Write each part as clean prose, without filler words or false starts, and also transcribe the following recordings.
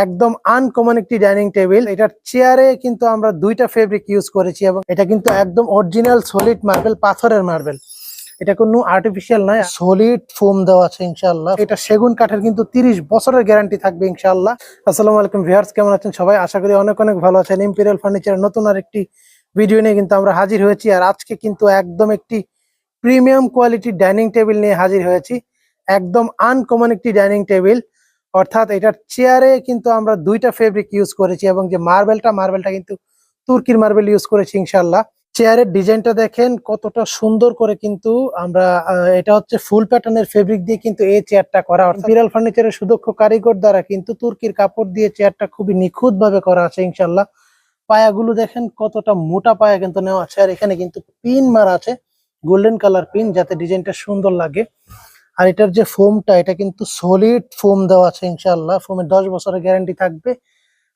একদম আনকমন একটি dining table. এটার চেয়ারে কিন্তু আমরা দুইটা ফেব্রিক ইউজ করেছি এবং এটা কিন্তু একদম অরিজিনাল সলিড মার্বেল, পাথরের মার্বেল। এটা কোনো আর্টিফিশিয়াল নয়, সলিড ফোম দেওয়া আছে ইনশাআল্লাহ। এটা সেগুন কাঠের, কিন্তু 30 বছরের গ্যারান্টি থাকবে ইনশাআল্লাহ। আসসালামু আলাইকুম ভিউয়ার্স, কেমন আছেন সবাই? আশা করি অনেক অনেক ভালো আছেন। ইম্পেরিয়াল ফার্নিচারের নতুন আরেকটি ভিডিও নিয়ে কিন্তু আমরা হাজির হয়েছি। আর আজকে কিন্তু একদম একটি প্রিমিয়াম কোয়ালিটির ডাইনিং টেবিল নিয়ে হাজির হয়েছি। একদম আনকমন একটি ডাইনিং টেবিল, অর্থাৎ এটার চেয়ারে কিন্তু আমরা দুইটা ফেব্রিক ইউজ করেছি এবং যে মার্বেলটা কিন্তু তুর্কির মার্বেল ইউজ করেছি ইনশাআল্লাহ। চেয়ারের ডিজাইনটা দেখেন কতটা সুন্দর করে, কিন্তু আমরা এটা হচ্ছে ফুল প্যাটার্নের ফেব্রিক দিয়ে কিন্তু এই চেয়ারটা করা। ইম্পেরিয়াল ফার্নিচারের সুদক্ষ কারিগর দ্বারা কিন্তু তুর্কির কাপড় দিয়ে চেয়ারটা খুবই নিখুঁত ভাবে করা আছে ইনশাআল্লাহ। পায়াগুলো দেখেন কতটা মোটা পায়া কিন্তু নেওয়া আছে, আর এখানে কিন্তু পিন মারা আছে, গোল্ডেন কালার পিন, যাতে ডিজাইনটা সুন্দর লাগে। আর এটার যে ফোমটা, এটা কিন্তু সলিড ফোম দেওয়া আছে ইনশাআল্লাহ। ফোমের 10 বছরের গ্যারান্টি থাকবে।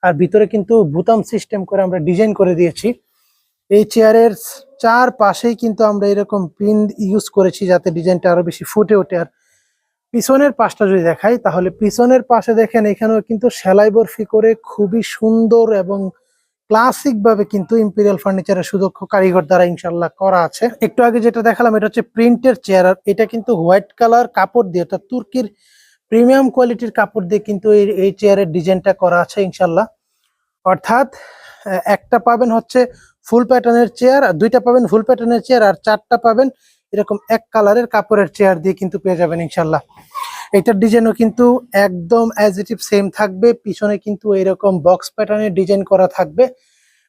আর ভিতরে কিন্তু বুতাম সিস্টেম করে আমরা ডিজাইন করে দিয়েছি। এই চেয়ারের চার পাশেই কিন্তু আমরা এরকম পিন ইউজ করেছি, যাতে ডিজাইনটা আরো বেশি ফুটে ওঠে। আর পিছনের পাশটা যদি দেখাই, তাহলে পিছনের পাশে দেখেন এখানেও কিন্তু সেলাই বরফি করে খুবই সুন্দর এবং ক্লাসিক ভাবে কিন্তু ইম্পেরিয়াল ফার্নিচারের সুদক্ষ কারিগর দ্বারা ইনশাআল্লাহ করা আছে। একটু আগে যেটা দেখালাম, এটা হচ্ছে প্রিন্টের চেয়ার। আর এটা কিন্তু হোয়াইট কালার কাপড় দিয়ে, অর্থাৎ তুর্কির প্রিমিয়াম কোয়ালিটির কাপড় দিয়ে কিন্তু এই চেয়ারের ডিজাইনটা করা আছে ইনশাআল্লাহ। অর্থাৎ একটা পাবেন হচ্ছে ফুল প্যাটার্নের চেয়ার, আর দুইটা পাবেন ফুল প্যাটার্নের চেয়ার, আর চারটা পাবেন এরকম এক কালারের কাপড়ের চেয়ার দিয়ে কিন্তু পেয়ে যাবেন ইনশাআল্লাহ। এটার ডিজাইনও কিন্তু একদম অ্যাজ ইট ইজ সেম থাকবে। পিছনে কিন্তু এরকম বক্স প্যাটার্নের ডিজাইন করা থাকবে।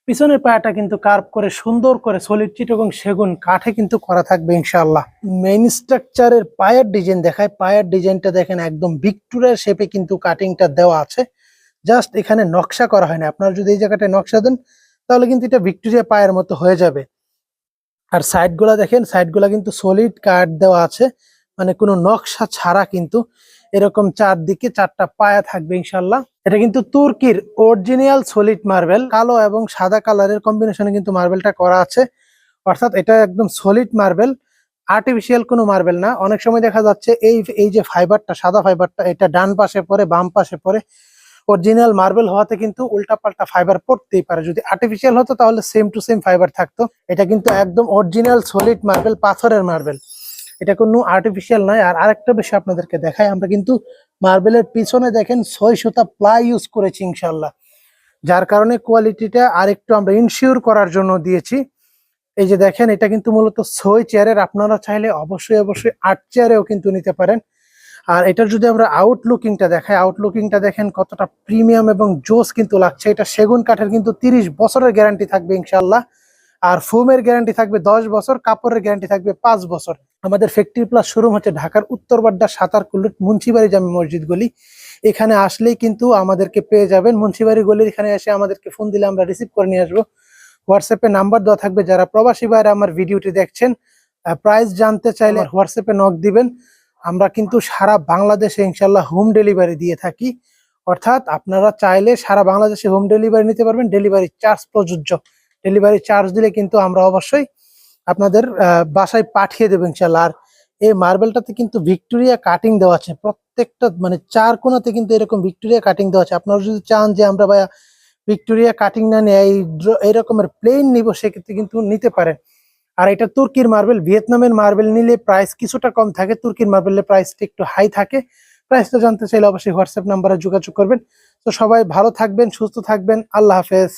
পিছনের পায়াটা কিন্তু কার্ভ করে সুন্দর করে সলিড চিটাগং সেগুন কাঠে কিন্তু করা থাকবে ইনশাআল্লাহ। মেইন স্ট্রাকচারের পায়ের ডিজাইন দেখায়। পায়ের ডিজাইনটা দেখেন একদম ভিক্টোরিয়ার শেপে কিন্তু কাটিংটা দেওয়া আছে। জাস্ট এখানে নকশা করা হয় না। আপনারা যদি এই জায়গাটায় নকশা দেন, তাহলে কিন্তু এটা ভিক্টোরিয়া পায়ের মতো হয়ে যাবে। আর সাইডগুলা দেখেন, সাইডগুলা কিন্তু সলিড কাঠ দেওয়া আছে, মানে কোনো নকশা ছাড়া কিন্তু এরকম চারদিকে চারটা পায়া থাকবে ইনশাআল্লাহ। এটা কিন্তু তুর্কির অরিজিনাল সলিড মার্বেল, কালো এবং সাদা কালারের কম্বিনেশনে কিন্তু মার্বেলটা করা আছে। অর্থাৎ এটা একদম সলিড মার্বেল, আর্টিফিশিয়াল কোনো মার্বেল না। অনেক সময় দেখা যাচ্ছে এই যে ফাইবারটা, সাদা ফাইবারটা, এটা ডান পাশে পড়ে, বাম পাশে পড়ে। অরিজিনাল মার্বেল হওয়াতে কিন্তু উল্টাপাল্টা ফাইবার পড়তেই পারে। যদি আর্টিফিশিয়াল হতো তাহলে সেম টু সেম ফাইবার থাকতো। এটা কিন্তু একদম অরিজিনাল সলিড মার্বেল, পাথরের মার্বেল। এটা কোনো আর্টিফিশিয়াল নয়। আর আরেকটা বিষয় আপনাদেরকে দেখাই, আমরা কিন্তু মার্বেলের পিছনে দেখেন 6 সুতা প্লাই ইউজ করেছি ইনশাআল্লাহ, যার কারণে কোয়ালিটিটা আরেকটু আমরা ইনশিওর করার জন্য দিয়েছি। এই যে দেখেন, এটা কিন্তু মূলত 6 চেয়ারের, আপনারা চাইলে অবশ্যই 8 চেয়ারেও কিন্তু নিতে পারেন। আর এটার যদি আমরা আউটলুকিংটা দেখাই, আউটলুকিংটা দেখেন কতটা প্রিমিয়াম এবং জোস কিন্তু লাগছে। এটা সেগুন কাঠের, কিন্তু 30 বছরের গ্যারান্টি থাকবে ইনশাআল্লাহ। আর ফোমের গ্যারান্টি থাকবে 10 বছর, কাপড়ের গ্যারান্টি থাকবে 5 বছর। আমাদের ফ্যাক্টরি প্লাস শোরুম হচ্ছে ঢাকার উত্তর বাড্ডা সাতারকুল্লুট মুন্সিবাড়ি জামে মসজিদ গলি। এখানে আসলেই কিন্তু আমাদেরকে পেয়ে যাবেন। মুন্সিবাড়ি গলির এখানে এসে আমাদেরকে ফোন দিলে আমরা রিসিভ করে নিয়ে আসবো। হোয়াটসঅ্যাপে নাম্বার দেওয়া থাকবে। যারা প্রবাসী ভাইরা আমার ভিডিওটি দেখছেন, প্রাইস জানতে চাইলে হোয়াটসঅ্যাপে নক দিবেন। আমরা কিন্তু সারা বাংলাদেশে ইনশাআল্লাহ হোম ডেলিভারি দিয়ে থাকি। অর্থাৎ আপনারা চাইলে সারা বাংলাদেশে হোম ডেলিভারি নিতে পারবেন। ডেলিভারি চার্জ প্রযোজ্য। ডেলিভারি চার্জ দিলে কিন্তু আমরা অবশ্যই আপনাদের বাসায় পাঠিয়ে দেবো ইনশাআল্লাহ। আর এই মার্বেলটাতে কিন্তু ভিক্টোরিয়া কাটিং দেওয়া আছে, প্রত্যেকটা মানে চার কোণাতে কিন্তু এরকম ভিক্টোরিয়া কাটিং দেওয়া আছে। আপনারা যদি চান যে আমরা ভাইয়া ভিক্টোরিয়া কাটিং না নিয়ে এই রকমের প্লেন নিব, সেক্ষেত্রে কিন্তু নিতে পারেন। আর এটা তুর্কির মার্বেল। ভিয়েতনামের মার্বেল নিলে প্রাইস কিছুটা কম থাকে, তুর্কির মার্বেলের প্রাইসটা একটু হাই থাকে। প্রাইসটা জানতে চাইলে অবশ্যই হোয়াটসঅ্যাপ নাম্বারে যোগাযোগ করবেন। তো সবাই ভালো থাকবেন, সুস্থ থাকবেন। আল্লাহ হাফেজ।